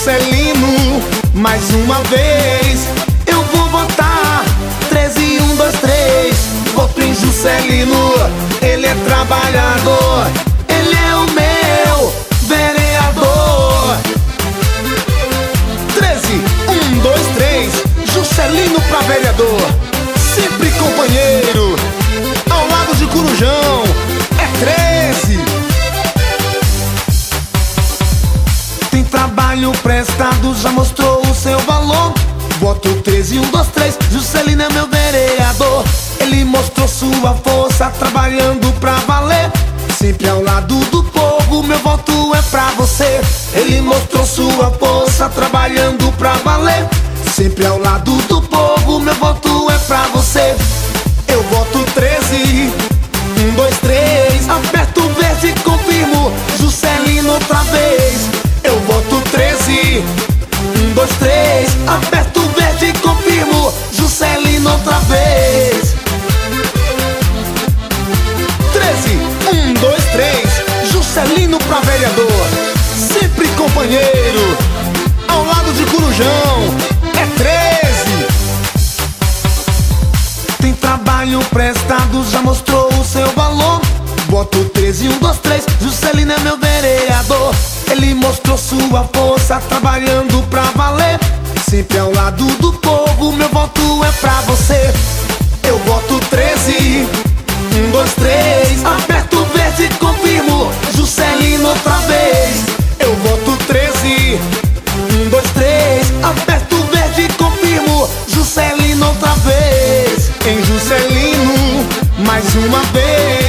Juscelino, mais uma vez. Eu vou votar 13, 1, 2, 3. Voto em Juscelino, ele é trabalhador, ele é o meu vereador. 13, 1, 2, 3. Juscelino pra vereador, sempre companheiro, ao lado de Corujão. É 13. Tem trabalho prestado, já mostrou o seu valor. Voto 13, 1, 2, 3. Juscelino é meu vereador, ele mostrou sua força trabalhando pra valer, sempre ao lado do povo. Meu voto é pra você. Ele mostrou sua força trabalhando pra valer, sempre ao lado do povo. Meu voto é pra você. Eu voto 13, 1, 2, 3. Aperto o verde e confirmo Juscelino outra vez. Eu voto 13, 1, 2, 3. Aperto o verde e confirmo Juscelino outra vez. 13, 1, 2, 3. Juscelino pra vereador, sempre companheiro, ao lado de Corujão. É 13. Tem trabalho prestado, já mostrou o seu valor. Voto 13, 1, 2, 3. Juscelino é meu vereador, ele mostrou sua força trabalhando pra valer, sempre ao lado do povo. Meu voto é pra você. Eu voto 13, 1, 2, 3. Aperto o verde e confirmo Juscelino outra vez. Eu voto 13, 1, 2, 3. Aperto o verde e confirmo Juscelino outra vez. Em Juscelino, mais uma vez.